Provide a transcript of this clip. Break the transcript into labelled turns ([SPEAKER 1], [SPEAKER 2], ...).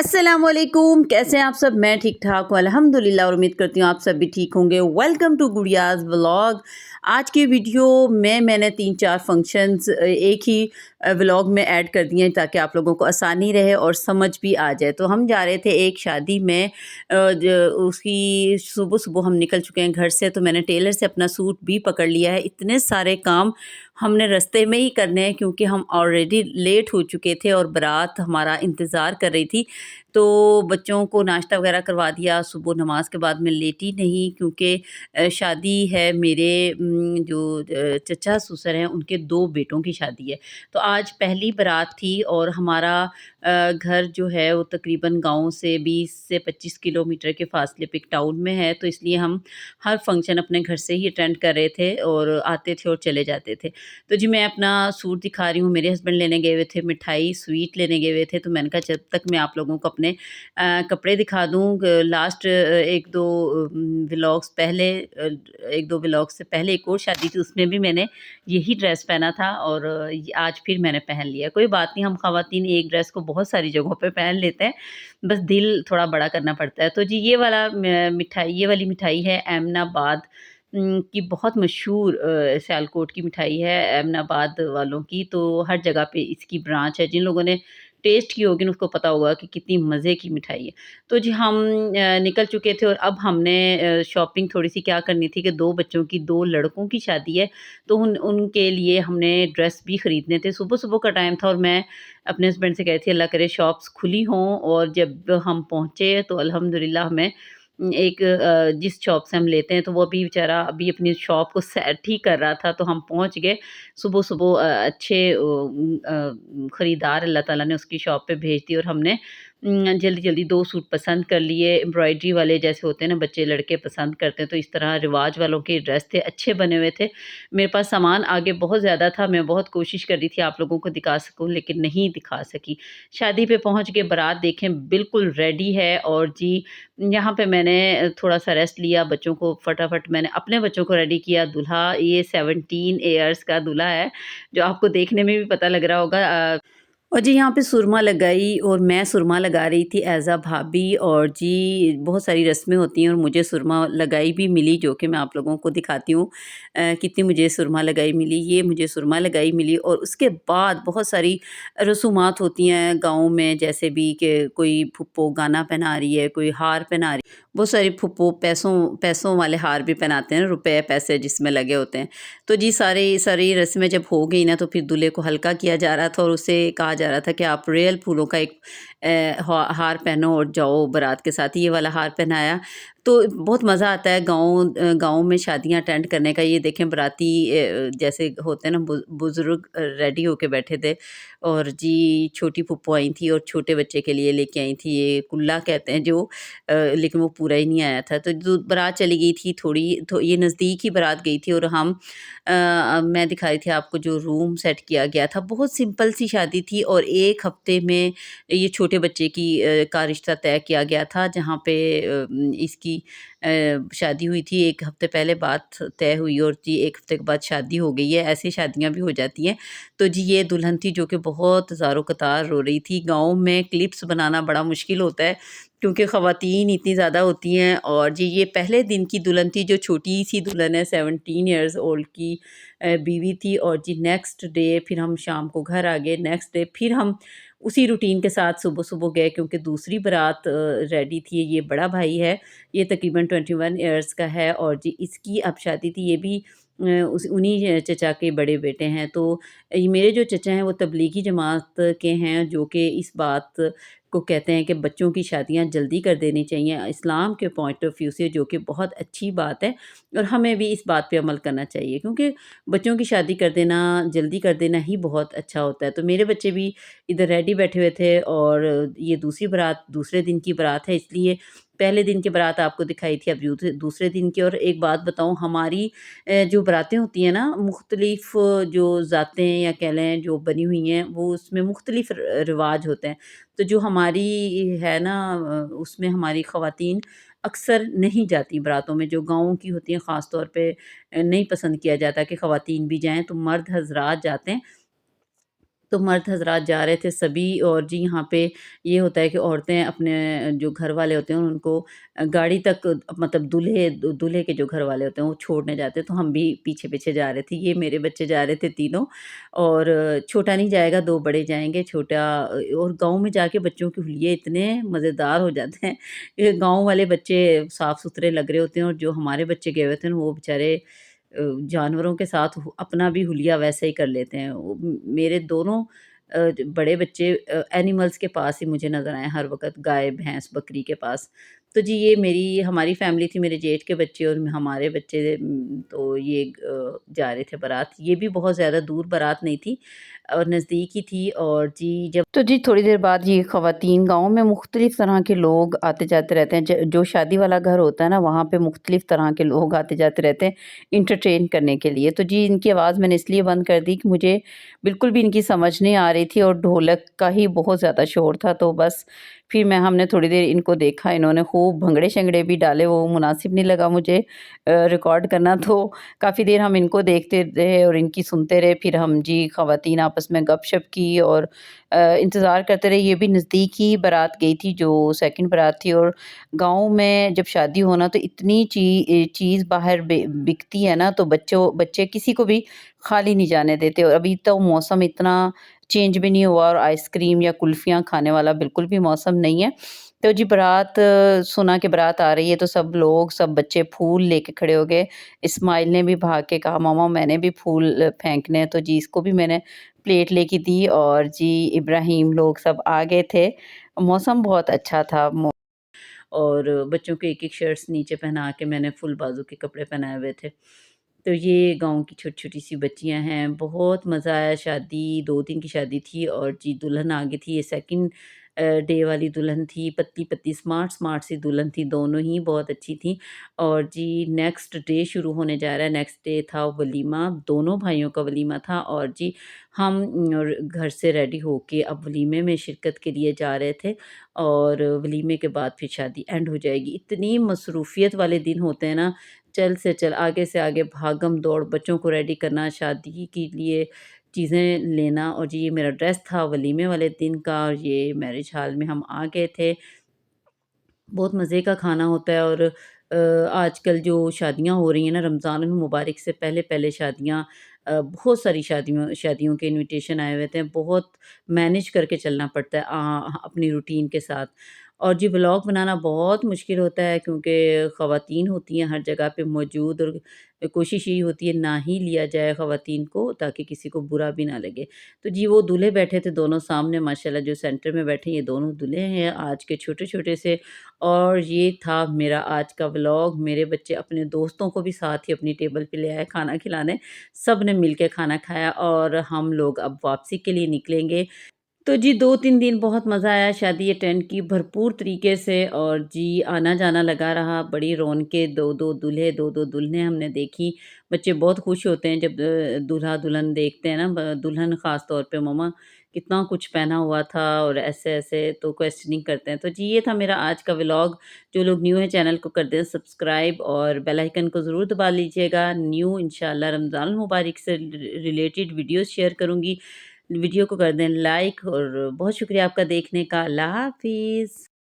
[SPEAKER 1] अस्सलामुअलैकुम, कैसे हैं आप सब। मैं ठीक ठाक हूँ अल्हम्दुलिल्लाह और उम्मीद करती हूँ आप सब भी ठीक होंगे। वेलकम टू गुड़ियाज़ व्लॉग। आज की वीडियो में मैंने 3-4 फंक्शंस एक ही व्लॉग में ऐड कर दिए हैं ताकि आप लोगों को आसानी रहे और समझ भी आ जाए। तो हम जा रहे थे एक शादी में, उसकी सुबह-सुबह हम निकल चुके हैं घर से, तो मैंने टेलर से अपना सूट भी पकड़ लिया है। इतने सारे काम हमने रास्ते में ही करने हैं क्योंकि हम ऑलरेडी लेट हो चुके थे और बारात हमारा इंतज़ार कर रही थी। तो बच्चों को नाश्ता वगैरह करवा दिया। सुबह नमाज के बाद मैं लेटी नहीं क्योंकि शादी है मेरे जो चचा ससुर हैं उनके 2 बेटों की शादी है। तो आज पहली बारात थी और हमारा घर जो है वो तकरीबन गाँव से 20 से 25 किलोमीटर के फ़ासले पे एक टाउन में है, तो इसलिए हम हर फंक्शन अपने घर से ही अटेंड कर रहे थे और आते थे और चले जाते थे। तो जी मैं अपना सूट दिखा रही हूँ, मेरे हस्बैंड लेने गए हुए थे मिठाई, स्वीट लेने गए हुए थे, तो मैंने कहा जब तक मैं आप लोगों को अपने कपड़े दिखा दूँ। लास्ट 1-2 व्लॉग्स पहले 1-2 व्लॉग्स से पहले एक और शादी थी, उसमें भी मैंने यही ड्रेस पहना था और आज फिर मैंने पहन लिया। कोई बात नहीं, हम ख़वातीन एक ड्रेस को बहुत सारी जगहों पे पहन लेते हैं, बस दिल थोड़ा बड़ा करना पड़ता है। तो जी ये वाली मिठाई है एमनाबाद की बहुत मशहूर सियालकोट की मिठाई है एमनाबाद वालों की, तो हर जगह पे इसकी ब्रांच है। जिन लोगों ने टेस्ट की होगी ना उसको पता होगा कि कितनी मज़े की मिठाई है। तो जी हम निकल चुके थे और अब हमने शॉपिंग थोड़ी-सी क्या करनी थी कि 2 बच्चों की 2 लड़कों की शादी है, तो उनके लिए हमने ड्रेस भी खरीदने थे। सुबह-सुबह का टाइम था और मैं अपने हस्बैंड से कही थी अल्लाह करे शॉप्स खुली हों, और जब हम पहुँचे तो अल्हम्दुलिल्लाह हमें एक जिस शॉप से हम लेते हैं तो वो अभी बेचारा अभी अपनी शॉप को सेट ही कर रहा था, तो हम पहुँच गए। सुबह-सुबह अच्छे खरीदार अल्लाह ताला ने उसकी शॉप पे भेज दिए और हमने जल्दी-जल्दी 2 सूट पसंद कर लिए। एम्ब्रॉयडरी वाले जैसे होते हैं ना बच्चे लड़के पसंद करते हैं, तो इस तरह रिवाज वालों के ड्रेस थे, अच्छे बने हुए थे। मेरे पास सामान आगे बहुत ज़्यादा था, मैं बहुत कोशिश कर रही थी आप लोगों को दिखा सकूँ लेकिन नहीं दिखा सकी। शादी पे पहुँच के बारात देखें बिल्कुल रेडी है और जी यहाँ पे मैंने थोड़ा-सा रेस्ट लिया, बच्चों को फटाफट मैंने अपने बच्चों को रेडी किया। दूल्हा ये 17 इयर्स का दूल्हा है, जो आपको देखने में भी पता लग रहा होगा। और जी यहाँ पे सुरमा लगाई और मैं सुरमा लगा रही थी ऐज़ अ भाभी, और जी बहुत सारी रस्में होती हैं और मुझे सुरमा लगाई भी मिली जो कि मैं आप लोगों को दिखाती हूँ कितनी मुझे सुरमा लगाई मिली। ये मुझे सुरमा लगाई मिली और उसके बाद बहुत सारी रसूमात होती हैं गाँव में, जैसे भी कि कोई फुप्पो गाना पहना रही है, कोई हार पहना रही है। बहुत सारी फुप्पो पैसों पैसों वाले हार भी पहनाते हैं, रुपए पैसे जिसमें लगे होते हैं। तो जी सारी रस्में जब हो गई ना तो फिर दूल्हे को हल्का किया जा रहा था और उसे कहा जा रहा था कि आप रियल फूलों का एक हार पहनो और जाओ बारात के साथ। ये वाला हार पहनाया तो बहुत मज़ा आता है गाँव में शादियाँ अटेंड करने का। ये देखें बाराती जैसे होते हैं ना बुज़ुर्ग रेडी होके बैठे थे और जी छोटी फूफो आई थी और छोटे बच्चे के लिए लेके आई थी ये कुल्ला कहते हैं जो, लेकिन वो पूरा ही नहीं आया था। तो जो बारात चली गई थी ये नज़दीक ही बारात गई थी और मैं दिखा रही थी आपको जो रूम सेट किया गया था। बहुत सिंपल सी शादी थी और 1 हफ़्ते में ये छोटे बच्चे का रिश्ता तय किया गया था, जहाँ पे इसकी शादी हुई थी। 1 हफ़्ते पहले बात तय हुई और जी 1 हफ़्ते के बाद शादी हो गई है। ऐसी शादियाँ भी हो जाती हैं। तो जी ये दुल्हन थी जो कि बहुत ज़ारो-कतार रो रही थी। गाँव में क्लिप्स बनाना बड़ा मुश्किल होता है क्योंकि ख़वातीन इतनी ज़्यादा होती हैं, और जी ये पहले दिन की दुल्हन थी जो छोटी-सी दुल्हन है, 17 इयर्स ओल्ड की बीवी थी। और जी नेक्स्ट डे फिर हम शाम को घर आ गए। नेक्स्ट डे फिर हम उसी रूटीन के साथ सुबह-सुबह गए क्योंकि दूसरी बारात रेडी थी। ये बड़ा भाई है, ये तकरीबन 21 इयर्स का है और जी इसकी अब शादी थी। ये भी उस उन्हीं चचा के बड़े बेटे हैं। तो ये मेरे जो चचा हैं वो तबलीगी जमात के हैं, जो कि इस बात को कहते हैं कि बच्चों की शादियाँ जल्दी कर देनी चाहिए इस्लाम के पॉइंट ऑफ व्यू से, जो कि बहुत अच्छी बात है और हमें भी इस बात पे अमल करना चाहिए क्योंकि बच्चों की शादी कर देना, जल्दी कर देना ही बहुत अच्छा होता है। तो मेरे बच्चे भी इधर रेडी बैठे हुए थे और ये दूसरी बारात दूसरे दिन की बारात है, इसलिए पहले दिन की बारात आपको दिखाई थी, अब दूसरे दिन की। और एक बात बताऊँ, हमारी जो बारातें होती हैं ना, मुख्तलिफ़ जो ज़ातें या कह लें जो बनी हुई हैं, वो उसमें मुख्तलिफ़ रिवाज होते हैं। तो जो हमारी है ना उसमें हमारी ख़वातीन अक्सर नहीं जाती बारातों में, जो गाँव की होती हैं ख़ास तौर पे नहीं पसंद किया जाता कि ख़वातीन भी जाएँ, तो मर्द हज़रात जाते हैं। तो मर्द हज़रात जा रहे थे सभी। और जी यहाँ पे ये होता है कि औरतें अपने जो घर वाले होते हैं उनको गाड़ी तक मतलब दूल्हे के जो घर वाले होते हैं वो छोड़ने जाते हैं, तो हम भी पीछे-पीछे जा रहे थे। ये मेरे बच्चे जा रहे थे तीनों, और छोटा नहीं जाएगा, 2 बड़े जाएँगे, छोटा और गाँव में जाके बच्चों के हुलिये इतने मज़ेदार हो जाते हैं। ये गाँव वाले बच्चे साफ-सुथरे लग रहे होते हैं, और जो हमारे बच्चे गए हुए थे ना वो बेचारे जानवरों के साथ अपना भी हुलिया वैसे ही कर लेते हैं। वो मेरे दोनों बड़े बच्चे एनिमल्स के पास ही मुझे नज़र आए हर वक़्त, गाय, भैंस, बकरी के पास। तो जी ये हमारी फ़ैमिली थी, मेरे जेठ के बच्चे और हमारे बच्चे, तो ये जा रहे थे बारात। ये भी बहुत ज़्यादा दूर बारात नहीं थी और नज़दीक ही थी। और जी जब तो जी थोड़ी देर बाद ये ख़वातीन गाँव में मुख्तलिफ़ तरह के लोग आते-जाते रहते हैं। ज जो शादी वाला घर होता है ना, वहाँ पे मुख्तलिफ़ तरह के लोग आते-जाते रहते हैं, एंटरटेन करने के लिए। तो जी इनकी आवाज़ मैंने इसलिए बंद कर दी कि मुझे बिल्कुल भी इनकी समझ नहीं आ रही थी, और ढोलक का ही बहुत ज़्यादा शोर था। तो बस फिर हमने थोड़ी देर इनको देखा, इन्होंने खूब भंगड़े-शंगड़े भी डाले, वो मुनासिब नहीं लगा मुझे रिकॉर्ड करना। तो काफ़ी देर हम इनको देखते रहे और इनकी सुनते रहे। फिर हम जी ख़वातीन आपस में गपशप की और इंतज़ार करते रहे। ये भी नज़दीक ही बारात गई थी, जो सेकंड बारात थी। और गाँव में जब शादी हो ना, तो इतनी चीज़ बाहर बिकती है ना, तो बच्चे किसी को भी खाली नहीं जाने देते। और अभी तो मौसम इतना चेंज भी नहीं हुआ, और आइसक्रीम या कुल्फ़ियाँ खाने वाला बिल्कुल भी मौसम नहीं है। तो जी बारात सुना कि बारात आ रही है, तो सब बच्चे फूल लेके खड़े हो गए। इस्माइल ने भी भाग के कहा, मम्मा मैंने भी फूल फेंकने हैं, तो जी इसको भी मैंने प्लेट लेके दी। और जी इब्राहिम लोग सब आ गए थे। मौसम बहुत अच्छा था। और बच्चों को एक-एक शर्ट्स नीचे पहना के मैंने फुल बाजू के कपड़े पहनाए हुए थे। तो ये गाँव की छोटी-छोटी सी बच्चियाँ हैं, बहुत मज़ा आया। शादी 2 दिन की शादी थी, और जी दुल्हन आ गई थी, ये सेकंड डे वाली दुल्हन थी, पतली-पतली स्मार्ट-स्मार्ट सी दुल्हन थी, दोनों ही बहुत अच्छी थी। और जी नेक्स्ट डे शुरू होने जा रहा है, नेक्स्ट डे था वलीमा, दोनों भाइयों का वलीमा था। और जी हम घर से रेडी होके अब वलीमे में शिरकत के लिए जा रहे थे, और वलीमे के बाद फिर शादी एंड हो जाएगी। इतनी मसरूफ़ियत वाले दिन होते हैं ना, चल से चल, आगे से आगे भागम-दौड़, बच्चों को रेडी करना, शादी के लिए चीज़ें लेना। और जी ये मेरा ड्रेस था वलीमे वाले दिन का, और ये मैरिज हॉल में हम आ गए थे। बहुत मज़े का खाना होता है। और आजकल जो शादियाँ हो रही हैं ना, रमज़ान मुबारक से पहले-पहले शादियाँ, बहुत सारी शादियों शादियों के इनविटेशन आए हुए थे। बहुत मैनेज करके चलना पड़ता है अपनी रूटीन के साथ। और जी व्लॉग बनाना बहुत मुश्किल होता है, क्योंकि ख़वातीन होती हैं हर जगह पे मौजूद, और कोशिश यही होती है ना ही लिया जाए ख़वातीन को, ताकि किसी को बुरा भी ना लगे। तो जी वो दूल्हे बैठे थे दोनों सामने, माशाल्लाह जो सेंटर में बैठे ये दोनों दूल्हे हैं आज के, छोटे-छोटे से। और ये था मेरा आज का व्लॉग। मेरे बच्चे अपने दोस्तों को भी साथ ही अपनी टेबल पे ले आए खाना खिलाने। सब ने मिल के खाना खाया, और हम लोग अब वापसी के लिए निकलेंगे। तो जी 2-3 दिन बहुत मज़ा आया, शादी अटेंड की भरपूर तरीके से। और जी आना-जाना लगा रहा, बड़ी रौनकें, 2-2 दूल्हे, 2-2 दुल्हनें हमने देखी। बच्चे बहुत खुश होते हैं जब दूल्हा-दुल्हन देखते हैं ना, दुल्हन ख़ास तौर पे, मम्मा कितना कुछ पहना हुआ था, और ऐसे-ऐसे तो क्वेश्चनिंग करते हैं। तो जी ये था मेरा आज का व्लॉग। जो लोग न्यू हैं चैनल को कर दें सब्सक्राइब, और बेल आइकन को ज़रूर दबा लीजिएगा। न्यू इंशाल्लाह रमज़ान मुबारक से रिलेटेड वीडियोज़ शेयर करूँगी। वीडियो को कर दें लाइक, और बहुत शुक्रिया आपका देखने का। अल्लाह हाफ़िज़।